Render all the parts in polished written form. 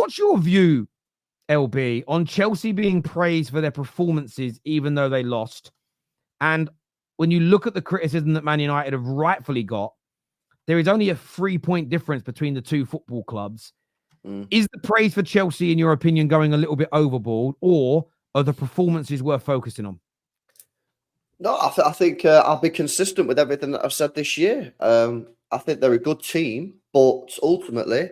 What's your view, LB, on Chelsea being praised for their performances even though they lost? And when you look at the criticism that Man United have rightfully got, there is only a 3-point difference between the two football clubs. Is the praise for Chelsea, in your opinion, going a little bit overboard, or are the performances worth focusing on? No, I think I'll be consistent with everything that I've said this year. I think they're a good team, but ultimately,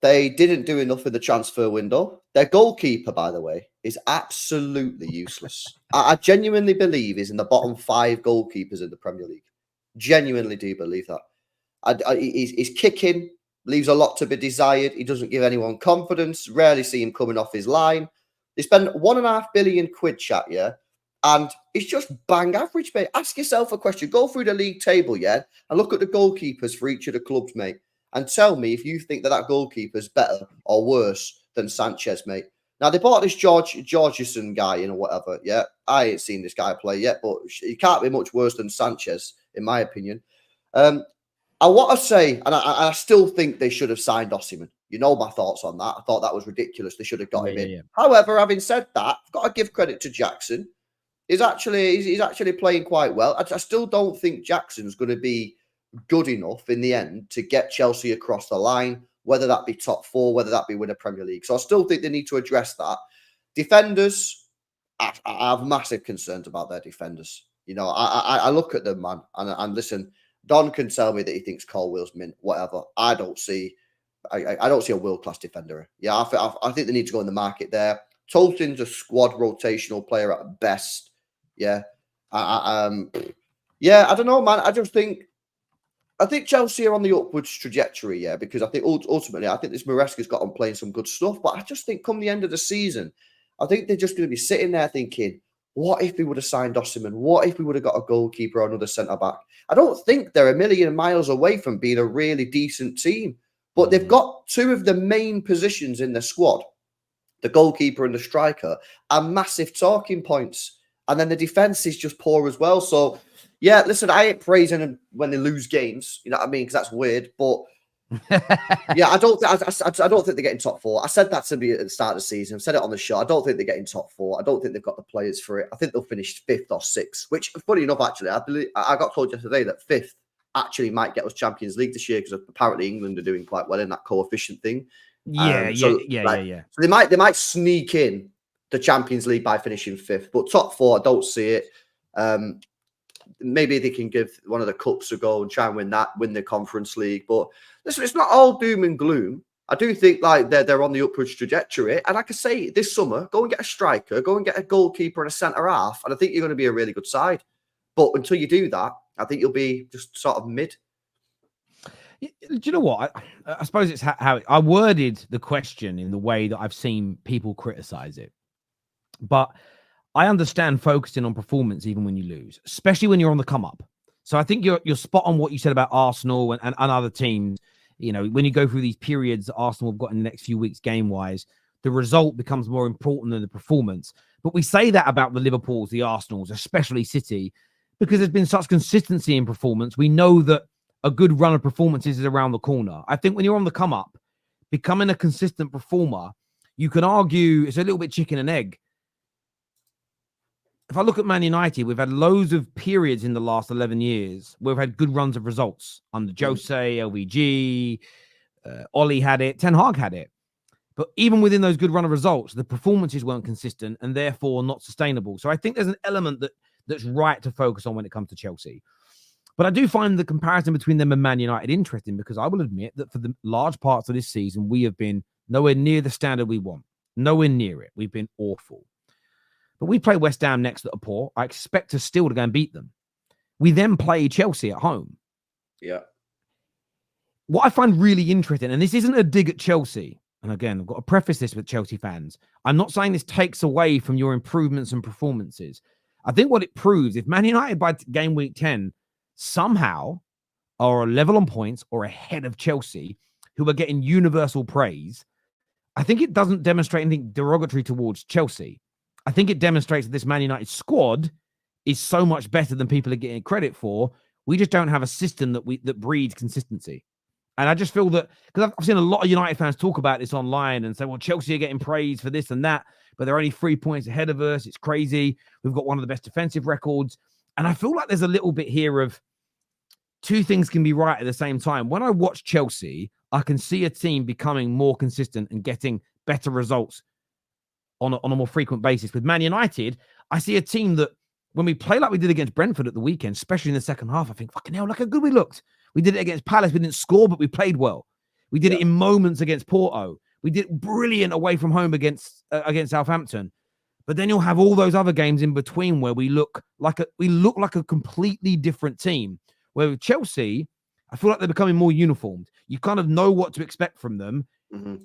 they didn't do enough in the transfer window. Their goalkeeper, by the way, is absolutely useless. I genuinely believe he's in the bottom 5 goalkeepers in the Premier League. Genuinely do believe that. His kicking leaves a lot to be desired. He doesn't give anyone confidence. Rarely see him coming off his line. They spend £1.5 billion chat, yeah, and it's just bang average, mate. Ask yourself a question. Go through the league table, yeah, and look at the goalkeepers for each of the clubs, mate, and tell me if you think that goalkeeper's better or worse than Sanchez, mate. Now, they bought this Georgeson guy in or whatever, yeah. I ain't seen this guy play yet, but he can't be much worse than Sanchez, in my opinion. I want to say, and I still think they should have signed Osimhen. You know my thoughts on that. I thought that was ridiculous. They should have got him in. However, having said that, I've got to give credit to Jackson. He's actually playing quite well. I still don't think Jackson's going to be good enough in the end to get Chelsea across the line, whether that be top 4, whether that be win a Premier League. So I still think they need to address that. Defenders, I have massive concerns about their defenders. You know, I look at them, man, and listen, Don can tell me that he thinks Colwell's mint, whatever. I don't see a world-class defender. Yeah, I think they need to go in the market there. Tolton's a squad rotational player at best. Yeah. I don't know, man. I think Chelsea are on the upwards trajectory, yeah, because I think ultimately, I think this Maresca's got on playing some good stuff, but I just think come the end of the season, I think they're just going to be sitting there thinking, what if we would have signed Osimhen? What if we would have got a goalkeeper or another centre-back? I don't think they're a million miles away from being a really decent team, but they've got 2 of the main positions in their squad, the goalkeeper and the striker, are massive talking points. And then the defense is just poor as well. So, yeah, listen, I ain't praising them when they lose games. You know what I mean? Because that's weird. But yeah, I don't think they're getting top 4. I said that to me at the start of the season. I said it on the show. I don't think they're getting top 4. I don't think they've got the players for it. I think they'll finish 5th or 6th. Which, funny enough, actually, I got told yesterday that 5th actually might get us Champions League this year because apparently England are doing quite well in that coefficient thing. So they might sneak in the Champions League by finishing 5th, but top 4, I don't see it. Maybe they can give one of the cups a go and try and win the Conference League. But listen, it's not all doom and gloom. I do think like they're on the upwards trajectory. And like I say, this summer, go and get a striker, go and get a goalkeeper and a centre half, and I think you're going to be a really good side. But until you do that, I think you'll be just sort of mid. Do you know what? I suppose it's how I worded the question in the way that I've seen people criticize it. But I understand focusing on performance even when you lose, especially when you're on the come up. So I think you're spot on what you said about Arsenal and other teams. You know, when you go through these periods that Arsenal have got in the next few weeks game-wise, the result becomes more important than the performance. But we say that about the Liverpools, the Arsenals, especially City, because there's been such consistency in performance. We know that a good run of performances is around the corner. I think when you're on the come up, becoming a consistent performer, you can argue it's a little bit chicken and egg. If I look at Man United, we've had loads of periods in the last 11 years where we've had good runs of results under Jose, LVG, Ollie had it, Ten Hag had it. But even within those good run of results, the performances weren't consistent and therefore not sustainable. So I think there's an element that's right to focus on when it comes to Chelsea. But I do find the comparison between them and Man United interesting because I will admit that for the large parts of this season, we have been nowhere near the standard we want. Nowhere near it. We've been awful. But we play West Ham next that are poor. I expect us still to go and beat them. We then play Chelsea at home. Yeah. What I find really interesting, and this isn't a dig at Chelsea, and again, I've got to preface this with Chelsea fans. I'm not saying this takes away from your improvements and performances. I think what it proves, if Man United by game week 10 somehow are level on points or ahead of Chelsea, who are getting universal praise, I think it doesn't demonstrate anything derogatory towards Chelsea. I think it demonstrates that this Man United squad is so much better than people are getting credit for. We just don't have a system that breeds consistency. And I just feel that, because I've seen a lot of United fans talk about this online and say, well, Chelsea are getting praised for this and that, but they're only 3 points ahead of us. It's crazy. We've got one of the best defensive records. And I feel like there's a little bit here of two things can be right at the same time. When I watch Chelsea, I can see a team becoming more consistent and getting better results on a more frequent basis. With Man United, I see a team that when we play like we did against Brentford at the weekend, especially in the second half, I think, fucking hell, look how good we looked. We did it against Palace. We didn't score, but we played well. We did it in moments against Porto. We did brilliant away from home against Southampton. But then you'll have all those other games in between where we look like a completely different team. Where with Chelsea, I feel like they're becoming more uniformed. You kind of know what to expect from them. Mm-hmm.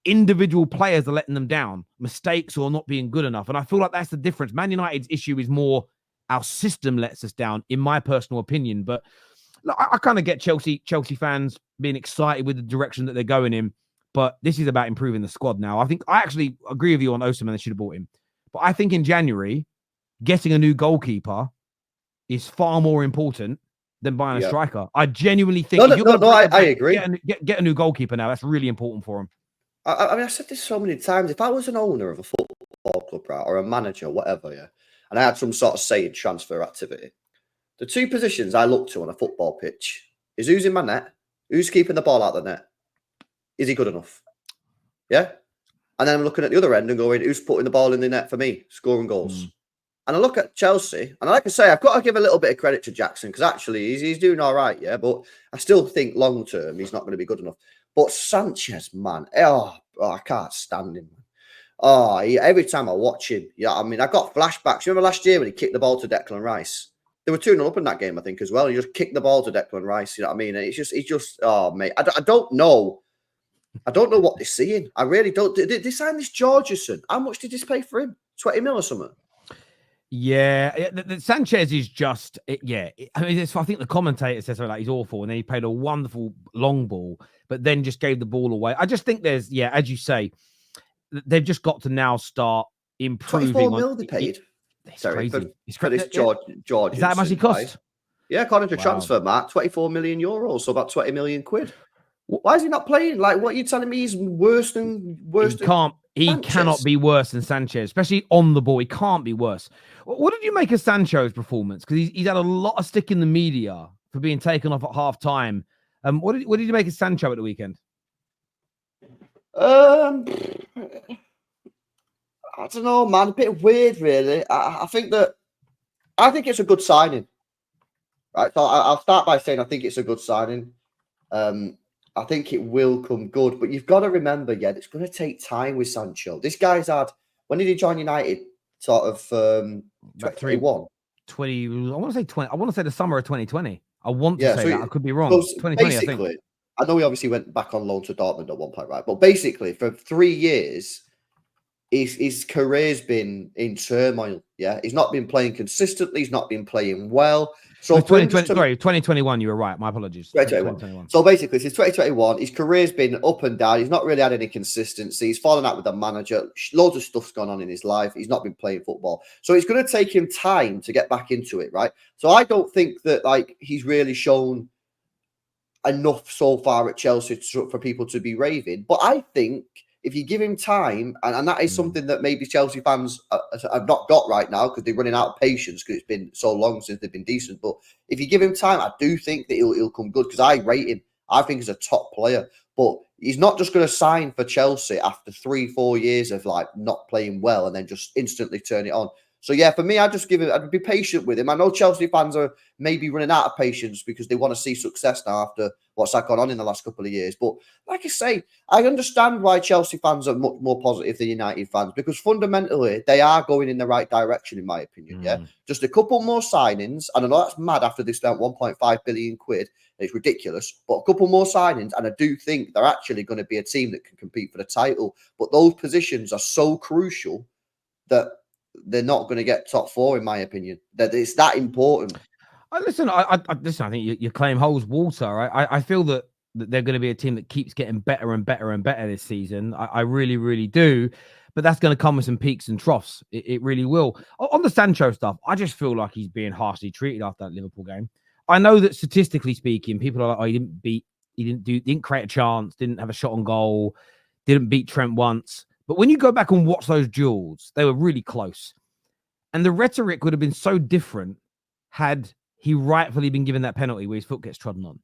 Individual players are letting them down, mistakes or not being good enough. And I feel like that's the difference. Man United's issue is more our system lets us down, in my personal opinion. But I kind of get Chelsea fans being excited with the direction that they're going in. But this is about improving the squad now. I think I actually agree with you on Osimhen. They should have bought him. But I think in January, getting a new goalkeeper is far more important than buying a striker. I genuinely think... I agree. Get a new goalkeeper now. That's really important for him. I mean, I've said this so many times. If I was an owner of a football club, right, or a manager, whatever, and I had some sort of say in transfer activity, the two positions I look to on a football pitch is who's in my net, who's keeping the ball out of the net, is he good enough? Yeah? And then I'm looking at the other end and going, who's putting the ball in the net for me, scoring goals? And I look at Chelsea, and like I say, I've got to give a little bit of credit to Jackson, because actually he's doing all right, but I still think long term he's not going to be good enough. But Sanchez, man, I can't stand him. Every time I watch him, I mean, I got flashbacks. Remember last year when he kicked the ball to Declan Rice? They were 2-0 up in that game, I think, as well. He just kicked the ball to Declan Rice, you know what I mean? And he's just, mate, I don't know. I don't know what they're seeing. I really don't. Did they sign this Georgeson? How much did this pay for him? 20 mil or something? Yeah, the Sanchez is just, I mean, I think the commentator says something like he's awful, and then he played a wonderful long ball, but then just gave the ball away. I just think there's, as you say, they've just got to now start improving. 24 mil they paid. It's crazy. It's crazy. This George. Is that how much he cost? Yeah, according to transfer, Mark, 24 million euros, so about 20 million quid. Why is he not playing? Like, what are you telling me? He's worse than He cannot be worse than Sanchez, especially on the ball. He can't be worse. What did you make of Sancho's performance? Because he's had a lot of stick in the media for being taken off at half time. What did you make of Sancho at the weekend? I don't know, man. A bit weird, really. I think it's a good signing. Right, so I'll start by saying I think it's a good signing. I think it will come good, but you've got to remember, it's going to take time with Sancho. This guy's had, when did he join United? Sort of 2021. 20. I want to say 20. I want to say the summer of 2020. I want to say that. I could be wrong. 2020, I think. I know he obviously went back on loan to Dortmund at one point, right? But basically, for 3 years, his career's been in turmoil. Yeah, he's not been playing consistently. He's not been playing well. So 2021. You were right. My apologies. 2021. So basically, since 2021, his career's been up and down. He's not really had any consistency. He's fallen out with the manager. Loads of stuff's gone on in his life. He's not been playing football. So it's going to take him time to get back into it, right? So I don't think that he's really shown enough so far at Chelsea for people to be raving. But I think if you give him time, and that is something that maybe Chelsea fans have not got right now because they're running out of patience because it's been so long since they've been decent. But if you give him time, I do think that he'll come good because I rate him. I think he's a top player. But he's not just going to sign for Chelsea after 3-4 years of not playing well and then just instantly turn it on. So, for me, I'd be patient with him. I know Chelsea fans are maybe running out of patience because they want to see success now after what's gone on in the last couple of years. But like I say, I understand why Chelsea fans are much more positive than United fans because fundamentally they are going in the right direction, in my opinion. Yeah, just a couple more signings. And I know that's mad after they spent 1.5 billion quid. It's ridiculous, but a couple more signings. And I do think they're actually going to be a team that can compete for the title. But those positions are so crucial that they're not going to get top 4, in my opinion. That it's that important. Listen, I think your claim holds water. I feel that they're going to be a team that keeps getting better and better and better this season. I really, really do. But that's going to come with some peaks and troughs. It really will. On the Sancho stuff, I just feel like he's being harshly treated after that Liverpool game. I know that statistically speaking, people are like, he He didn't create a chance, didn't have a shot on goal, didn't beat Trent once. But when you go back and watch those duels, they were really close. And the rhetoric would have been so different had he rightfully been given that penalty where his foot gets trodden on.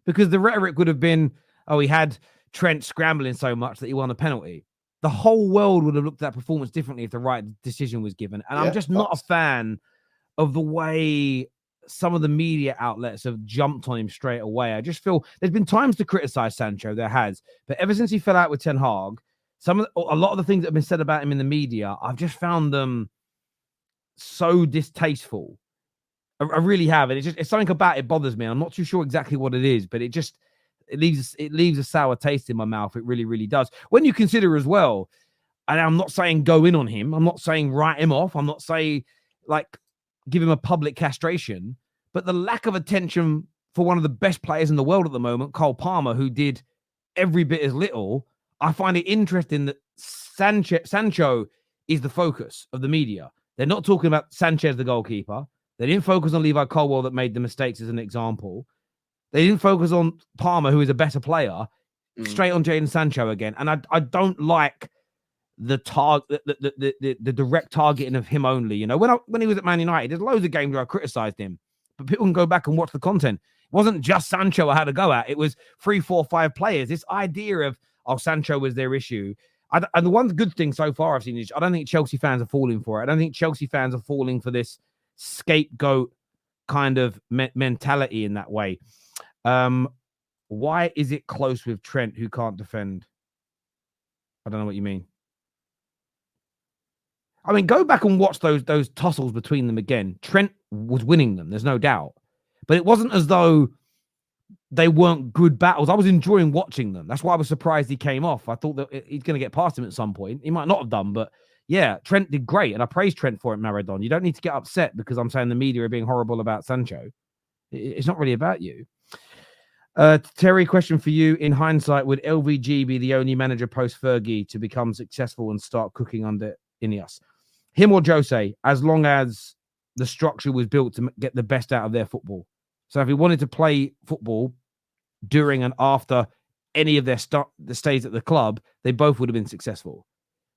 Because the rhetoric would have been, oh, he had Trent scrambling so much that he won a penalty. The whole world would have looked at that performance differently if the right decision was given. And I'm just not a fan of the way some of the media outlets have jumped on him straight away. I just feel there's been times to criticize Sancho, there has. But ever since he fell out with Ten Hag, a lot of the things that have been said about him in the media, I've just found them so distasteful. I really have. And it's something about it bothers me. I'm not too sure exactly what it is, but it leaves a sour taste in my mouth. It really, really does. When you consider as well, and I'm not saying go in on him, I'm not saying write him off, I'm not saying like give him a public castration, but the lack of attention for one of the best players in the world at the moment, Cole Palmer, who did every bit as little, I find it interesting that Sancho is the focus of the media. They're not talking about Sanchez, the goalkeeper. They didn't focus on Levi Colwill that made the mistakes as an example. They didn't focus on Palmer, who is a better player. Straight on Jadon Sancho again. And I don't like the direct targeting of him only. You know, when he was at Man United, there's loads of games where I criticized him, but people can go back and watch the content. It wasn't just Sancho I had to go at. It was 3, 4, 5 players. This idea of, oh, Sancho was their issue. And the one good thing so far I've seen is I don't think Chelsea fans are falling for it. I don't think Chelsea fans are falling for this scapegoat kind of mentality in that way. Why is it close with Trent, who can't defend? I don't know what you mean. I mean, go back and watch those tussles between them again. Trent was winning them, there's no doubt. But it wasn't as though they weren't good battles. I was enjoying watching them. That's why I was surprised he came off. I thought that he's going to get past him at some point. He might not have done, but yeah, Trent did great. And I praise Trent for it, Maradon. You don't need to get upset because I'm saying the media are being horrible about Sancho. It's not really about you. Terry, question for you. In hindsight, would LVG be the only manager post-Fergie to become successful and start cooking under Ineos? Him or Jose, as long as the structure was built to get the best out of their football. So if he wanted to play football during and after any of their the stays at the club, they both would have been successful.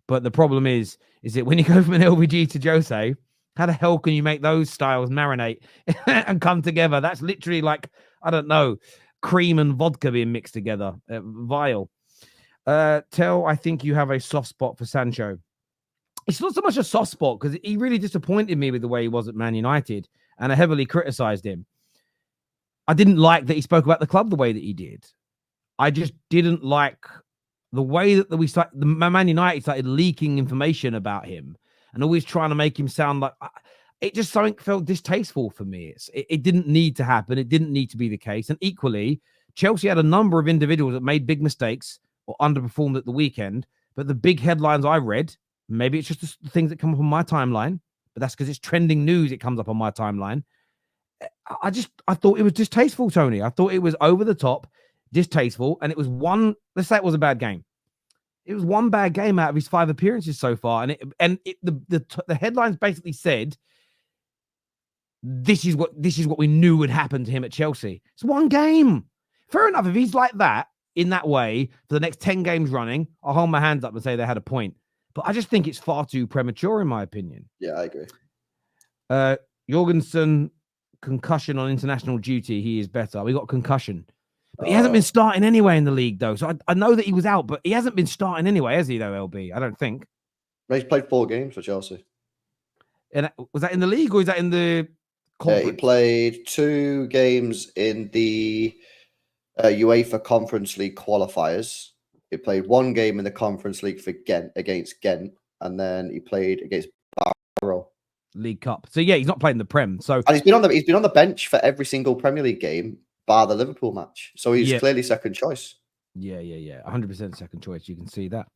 But the problem is that when you go from an LVG to Jose, how the hell can you make those styles marinate and come together? That's literally like, I don't know, cream and vodka being mixed together. Vile. Tell, I think you have a soft spot for Sancho. It's not so much a soft spot because he really disappointed me with the way he was at Man United, and I heavily criticized him. I didn't like that he spoke about the club the way that he did. I just didn't like the way that the Man United started leaking information about him and always trying to make him sound like it just something felt distasteful for me. It didn't need to happen. It didn't need to be the case. And equally, Chelsea had a number of individuals that made big mistakes or underperformed at the weekend. But the big headlines I read, maybe it's just the things that come up on my timeline, but that's because it's trending news. It comes up on my timeline. I thought it was distasteful, Tony. I thought it was over the top, distasteful. And it was let's say it was a bad game. It was one bad game out of his 5 appearances so far. And the headlines basically said, this is what we knew would happen to him at Chelsea. It's one game. Fair enough. If he's like that in that way for the next 10 games running, I'll hold my hands up and say they had a point. But I just think it's far too premature, in my opinion. Yeah, I agree. Jorgensen, concussion on international duty. He is better. We got concussion. But he hasn't been starting anyway in the league, though. So I know that he was out, but he hasn't been starting anyway, has he, though, LB? I don't think. He's played 4 games for Chelsea. And was that in the league or is that in the conference? He played 2 games in the UEFA Conference League qualifiers. He played 1 game in the Conference League for Ghent against Ghent, and then he played against Barrow. League Cup. So yeah, he's not playing the Prem. So and he's been on the bench for every single Premier League game, bar the Liverpool match. So he's clearly second choice. Yeah. 100% second choice. You can see that.